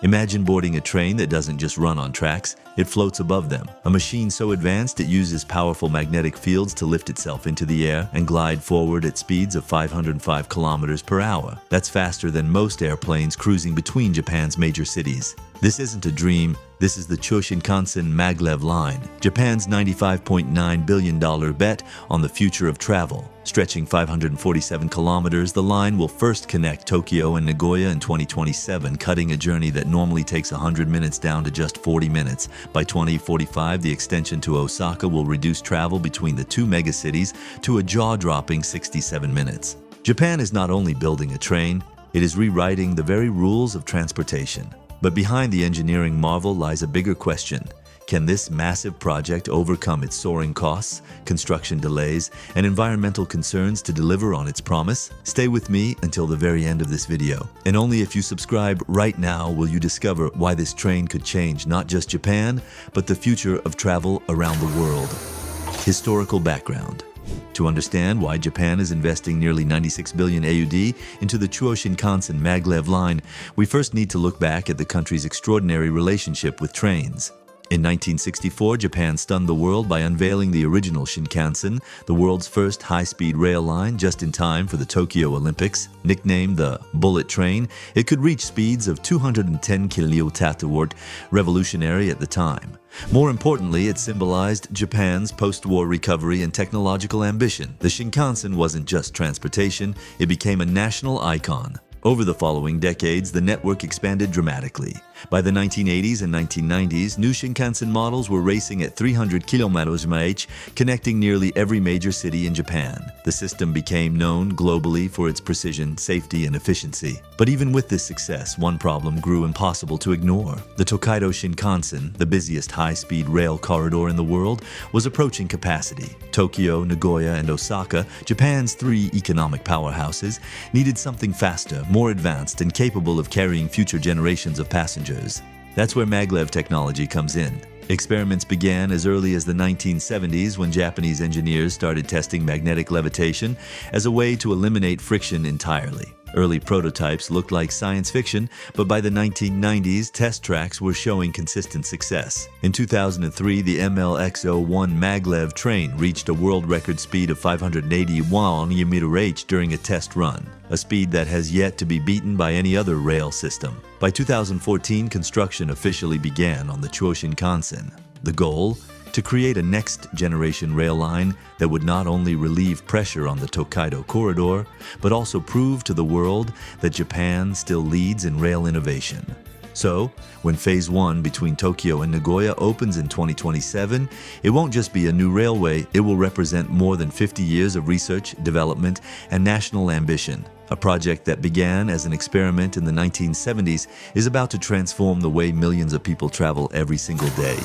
Imagine boarding a train that doesn't just run on tracks, it floats above them. A machine so advanced it uses powerful magnetic fields to lift itself into the air and glide forward at speeds of 505 kilometers per hour. That's faster than most airplanes cruising between Japan's major cities. This isn't a dream, this is the Chuo Shinkansen Maglev line, Japan's $95.9 billion bet on the future of travel. Stretching 547 kilometers, the line will first connect Tokyo and Nagoya in 2027, cutting a journey that normally takes 100 minutes down to just 40 minutes. By 2045, the extension to Osaka will reduce travel between the two megacities to a jaw-dropping 67 minutes. Japan is not only building a train, it is rewriting the very rules of transportation. But behind the engineering marvel lies a bigger question. Can this massive project overcome its soaring costs, construction delays, and environmental concerns to deliver on its promise? Stay with me until the very end of this video. And only if you subscribe right now will you discover why this train could change not just Japan, but the future of travel around the world. Historical background. To understand why Japan is investing nearly 96 billion AUD into the Chuo Shinkansen Maglev line, we first need to look back at the country's extraordinary relationship with trains. In 1964, Japan stunned the world by unveiling the original Shinkansen, the world's first high-speed rail line, just in time for the Tokyo Olympics. Nicknamed the Bullet Train, it could reach speeds of 210 km/h, revolutionary at the time. More importantly, it symbolized Japan's post-war recovery and technological ambition. The Shinkansen wasn't just transportation, it became a national icon. Over the following decades, the network expanded dramatically. By the 1980s and 1990s, new Shinkansen models were racing at 300 km/h, connecting nearly every major city in Japan. The system became known globally for its precision, safety, and efficiency. But even with this success, one problem grew impossible to ignore. The Tokyo Shinkansen, the busiest high-speed rail corridor in the world, was approaching capacity. Tokyo, Nagoya, and Osaka, Japan's three economic powerhouses, needed something faster, more advanced, and capable of carrying future generations of passengers. That's where maglev technology comes in. Experiments began as early as the 1970s when Japanese engineers started testing magnetic levitation as a way to eliminate friction entirely. Early prototypes looked like science fiction, but by the 1990s, test tracks were showing consistent success. In 2003, the MLX-01 maglev train reached a world record speed of 581 km/h during a test run, a speed that has yet to be beaten by any other rail system. By 2014, construction officially began on the Chuo Shinkansen. The goal? To create a next-generation rail line that would not only relieve pressure on the Tokaido corridor, but also prove to the world that Japan still leads in rail innovation. So, when Phase 1 between Tokyo and Nagoya opens in 2027, it won't just be a new railway, it will represent more than 50 years of research, development, and national ambition. A project that began as an experiment in the 1970s is about to transform the way millions of people travel every single day.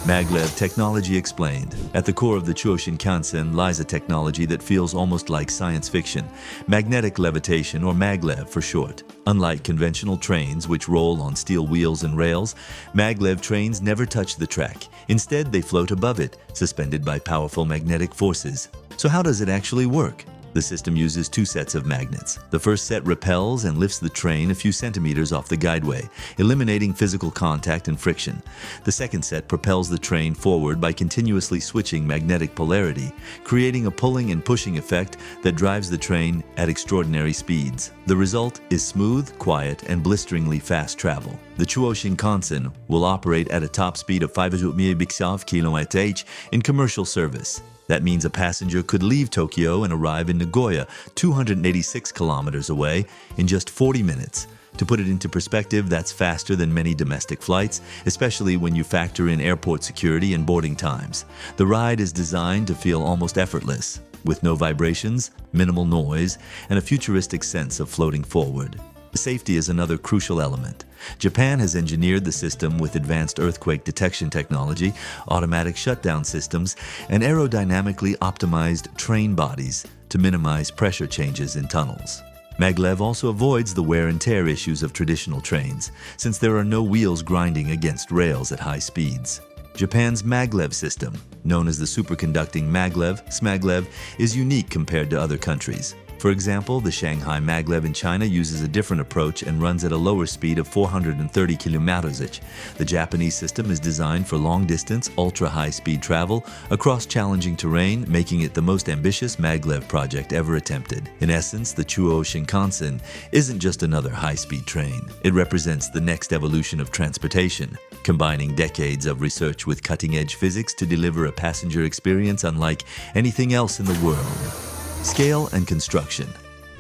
Maglev technology explained. At the core of the Chuo Shinkansen lies a technology that feels almost like science fiction, magnetic levitation, or maglev for short. Unlike conventional trains, which roll on steel wheels and rails, maglev trains never touch the track. Instead, they float above it, suspended by powerful magnetic forces. So how does it actually work? The system uses two sets of magnets. The first set repels and lifts the train a few centimeters off the guideway, eliminating physical contact and friction. The second set propels the train forward by continuously switching magnetic polarity, creating a pulling and pushing effect that drives the train at extraordinary speeds. The result is smooth, quiet, and blisteringly fast travel. The Chuo Shinkansen will operate at a top speed of 500 km/h in commercial service. That means a passenger could leave Tokyo and arrive in Nagoya, 286 kilometers away, in just 40 minutes. To put it into perspective, that's faster than many domestic flights, especially when you factor in airport security and boarding times. The ride is designed to feel almost effortless, with no vibrations, minimal noise, and a futuristic sense of floating forward. Safety is another crucial element. Japan has engineered the system with advanced earthquake detection technology, automatic shutdown systems, and aerodynamically optimized train bodies to minimize pressure changes in tunnels. Maglev also avoids the wear and tear issues of traditional trains, since there are no wheels grinding against rails at high speeds. Japan's maglev system, known as the superconducting maglev, smaglev, is unique compared to other countries. For example, the Shanghai Maglev in China uses a different approach and runs at a lower speed of 430 km/h. The Japanese system is designed for long-distance, ultra-high-speed travel across challenging terrain, making it the most ambitious maglev project ever attempted. In essence, the Chuo Shinkansen isn't just another high-speed train. It represents the next evolution of transportation, combining decades of research with cutting-edge physics to deliver a passenger experience unlike anything else in the world. Scale and construction.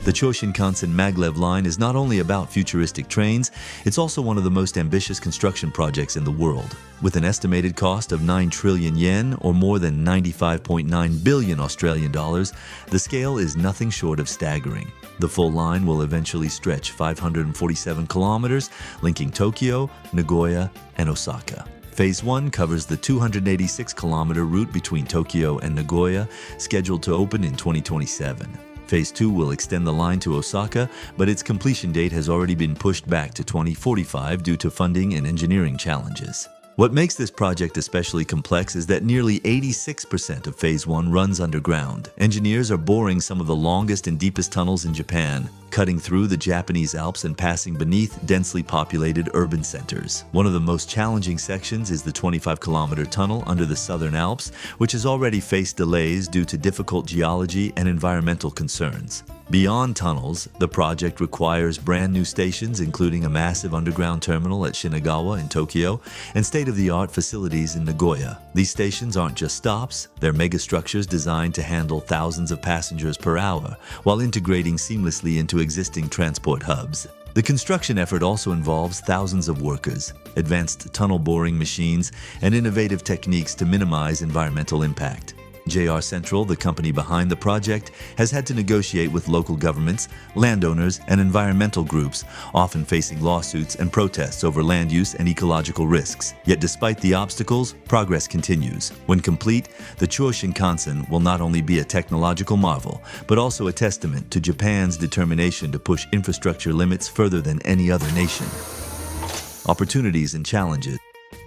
The Chuo Shinkansen Maglev line is not only about futuristic trains, it's also one of the most ambitious construction projects in the world. With an estimated cost of 9 trillion yen, or more than 95.9 billion Australian dollars, the scale is nothing short of staggering. The full line will eventually stretch 547 kilometers, linking Tokyo, Nagoya, and Osaka. Phase 1 covers the 286-kilometer route between Tokyo and Nagoya, scheduled to open in 2027. Phase 2 will extend the line to Osaka, but its completion date has already been pushed back to 2045 due to funding and engineering challenges. What makes this project especially complex is that nearly 86% of Phase 1 runs underground. Engineers are boring some of the longest and deepest tunnels in Japan, cutting through the Japanese Alps and passing beneath densely populated urban centers. One of the most challenging sections is the 25-kilometer tunnel under the Southern Alps, which has already faced delays due to difficult geology and environmental concerns. Beyond tunnels, the project requires brand new stations, including a massive underground terminal at Shinagawa in Tokyo and state-of-the-art facilities in Nagoya. These stations aren't just stops, they're megastructures designed to handle thousands of passengers per hour, while integrating seamlessly into existing transport hubs. The construction effort also involves thousands of workers, advanced tunnel boring machines, and innovative techniques to minimize environmental impact. JR Central, the company behind the project, has had to negotiate with local governments, landowners, and environmental groups, often facing lawsuits and protests over land use and ecological risks. Yet despite the obstacles, progress continues. When complete, the Chuo Shinkansen will not only be a technological marvel, but also a testament to Japan's determination to push infrastructure limits further than any other nation. Opportunities and challenges.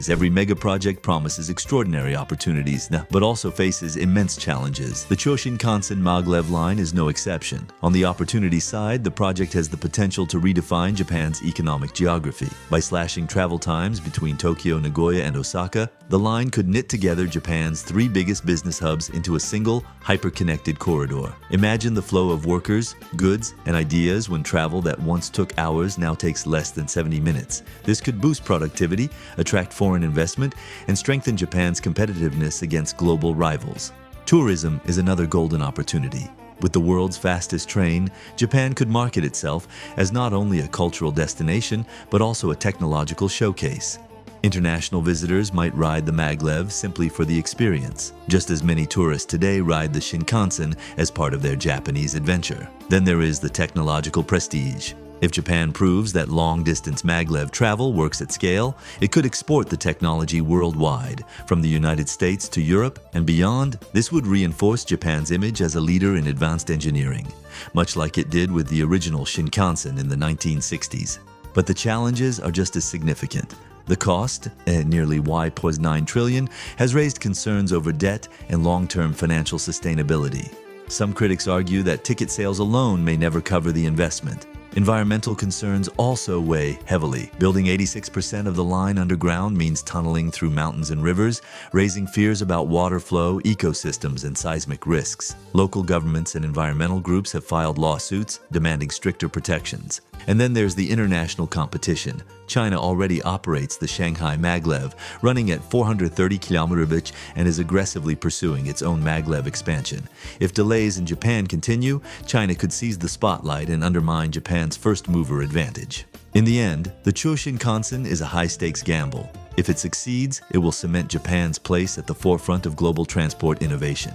Every mega project promises extraordinary opportunities, but also faces immense challenges. The Chuo Shinkansen Maglev line is no exception. On the opportunity side, the project has the potential to redefine Japan's economic geography. By slashing travel times between Tokyo, Nagoya, and Osaka, the line could knit together Japan's three biggest business hubs into a single, hyper-connected corridor. Imagine the flow of workers, goods, and ideas when travel that once took hours now takes less than 70 minutes. This could boost productivity, attract foreign investment, and strengthen Japan's competitiveness against global rivals. Tourism is another golden opportunity. With the world's fastest train, Japan could market itself as not only a cultural destination, but also a technological showcase. International visitors might ride the maglev simply for the experience, just as many tourists today ride the Shinkansen as part of their Japanese adventure. Then there is the technological prestige. If Japan proves that long-distance maglev travel works at scale, it could export the technology worldwide, from the United States to Europe and beyond. This would reinforce Japan's image as a leader in advanced engineering, much like it did with the original Shinkansen in the 1960s. But the challenges are just as significant. The cost, nearly Y+9 trillion, has raised concerns over debt and long-term financial sustainability. Some critics argue that ticket sales alone may never cover the investment. Environmental concerns also weigh heavily. Building 86% of the line underground means tunneling through mountains and rivers, raising fears about water flow, ecosystems, and seismic risks. Local governments and environmental groups have filed lawsuits demanding stricter protections. And then there's the international competition. China already operates the Shanghai Maglev, running at 430 km/h and is aggressively pursuing its own maglev expansion. If delays in Japan continue, China could seize the spotlight and undermine Japan's first-mover advantage. In the end, the Chuo Shinkansen is a high-stakes gamble. If it succeeds, it will cement Japan's place at the forefront of global transport innovation.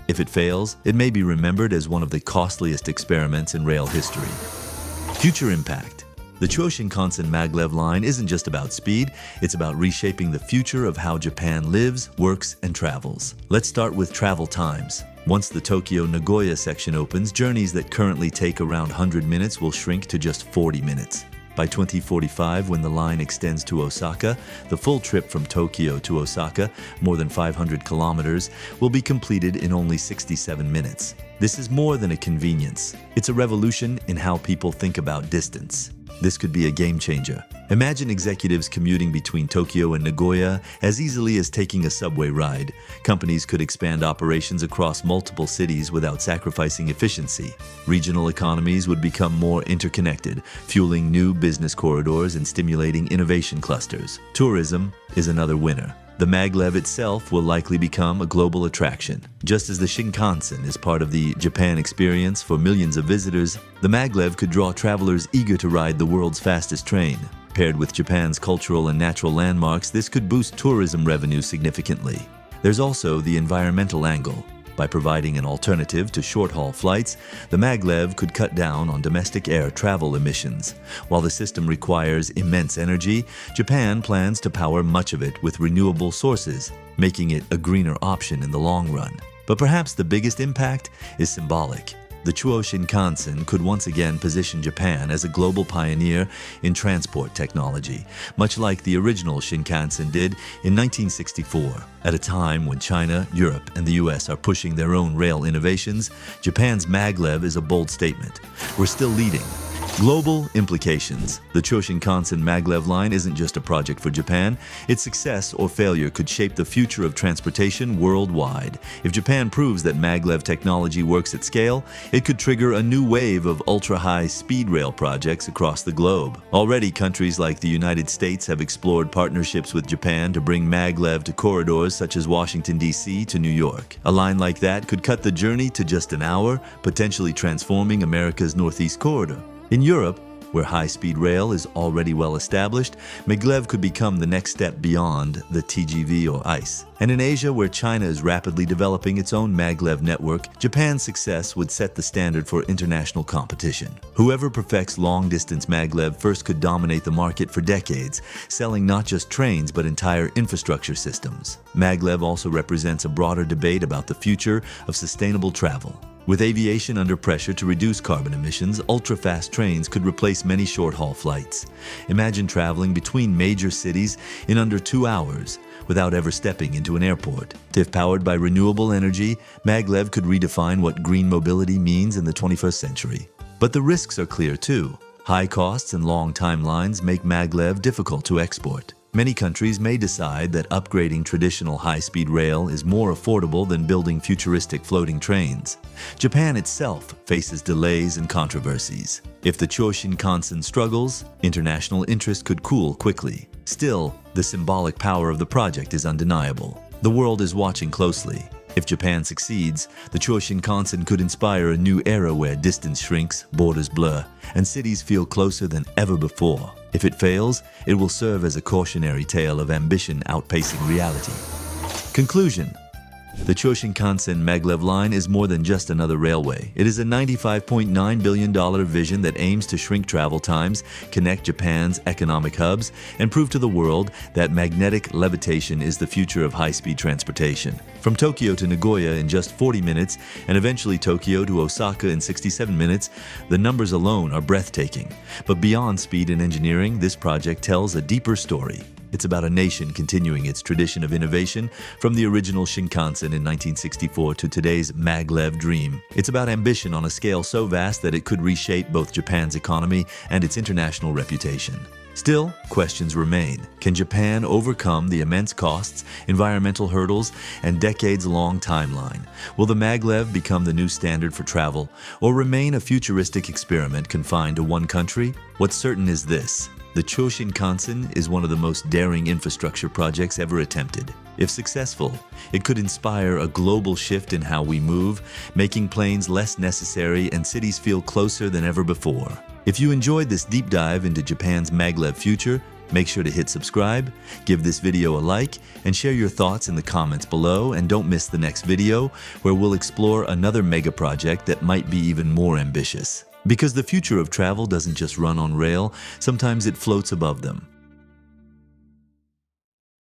If it fails, it may be remembered as one of the costliest experiments in rail history. Future impact. The Chuo Shinkansen Maglev line isn't just about speed, it's about reshaping the future of how Japan lives, works, and travels. Let's start with travel times. Once the Tokyo-Nagoya section opens, journeys that currently take around 100 minutes will shrink to just 40 minutes. By 2045, when the line extends to Osaka, the full trip from Tokyo to Osaka, more than 500 kilometers, will be completed in only 67 minutes. This is more than a convenience. It's a revolution in how people think about distance. This could be a game changer. Imagine executives commuting between Tokyo and Nagoya as easily as taking a subway ride. Companies could expand operations across multiple cities without sacrificing efficiency. Regional economies would become more interconnected, fueling new business corridors and stimulating innovation clusters. Tourism is another winner. The maglev itself will likely become a global attraction. Just as the Shinkansen is part of the Japan experience for millions of visitors, the maglev could draw travelers eager to ride the world's fastest train. Paired with Japan's cultural and natural landmarks, this could boost tourism revenue significantly. There's also the environmental angle. By providing an alternative to short-haul flights, the maglev could cut down on domestic air travel emissions. While the system requires immense energy, Japan plans to power much of it with renewable sources, making it a greener option in the long run. But perhaps the biggest impact is symbolic. The Chuo Shinkansen could once again position Japan as a global pioneer in transport technology, much like the original Shinkansen did in 1964. At a time when China, Europe, and the US are pushing their own rail innovations, Japan's maglev is a bold statement. We're still leading. Global implications. The Chuo Shinkansen Maglev line isn't just a project for Japan. Its success or failure could shape the future of transportation worldwide. If Japan proves that maglev technology works at scale, it could trigger a new wave of ultra-high speed rail projects across the globe. Already, countries like the United States have explored partnerships with Japan to bring maglev to corridors such as Washington, D.C. to New York. A line like that could cut the journey to just an hour, potentially transforming America's Northeast Corridor. In Europe, where high-speed rail is already well established, maglev could become the next step beyond the TGV or ICE. And in Asia, where China is rapidly developing its own maglev network, Japan's success would set the standard for international competition. Whoever perfects long-distance maglev first could dominate the market for decades, selling not just trains but entire infrastructure systems. Maglev also represents a broader debate about the future of sustainable travel. With aviation under pressure to reduce carbon emissions, ultra-fast trains could replace many short-haul flights. Imagine traveling between major cities in under 2 hours without ever stepping into an airport. If powered by renewable energy, maglev could redefine what green mobility means in the 21st century. But the risks are clear too. High costs and long timelines make maglev difficult to export. Many countries may decide that upgrading traditional high-speed rail is more affordable than building futuristic floating trains. Japan itself faces delays and controversies. If the Chuo Shinkansen struggles, international interest could cool quickly. Still, the symbolic power of the project is undeniable. The world is watching closely. If Japan succeeds, the Chuo Shinkansen could inspire a new era where distance shrinks, borders blur, and cities feel closer than ever before. If it fails, it will serve as a cautionary tale of ambition outpacing reality. Conclusion. The Chuo Shinkansen Maglev line is more than just another railway. It is a $95.9 billion vision that aims to shrink travel times, connect Japan's economic hubs, and prove to the world that magnetic levitation is the future of high-speed transportation. From Tokyo to Nagoya in just 40 minutes, and eventually Tokyo to Osaka in 67 minutes, the numbers alone are breathtaking. But beyond speed and engineering, this project tells a deeper story. It's about a nation continuing its tradition of innovation from the original Shinkansen in 1964 to today's maglev dream. It's about ambition on a scale so vast that it could reshape both Japan's economy and its international reputation. Still, questions remain. Can Japan overcome the immense costs, environmental hurdles, and decades-long timeline? Will the maglev become the new standard for travel, or remain a futuristic experiment confined to one country? What's certain is this. The Chuo Shinkansen is one of the most daring infrastructure projects ever attempted. If successful, it could inspire a global shift in how we move, making planes less necessary and cities feel closer than ever before. If you enjoyed this deep dive into Japan's maglev future, make sure to hit subscribe, give this video a like, and share your thoughts in the comments below. And don't miss the next video, where we'll explore another mega project that might be even more ambitious. Because the future of travel doesn't just run on rail, sometimes it floats above them.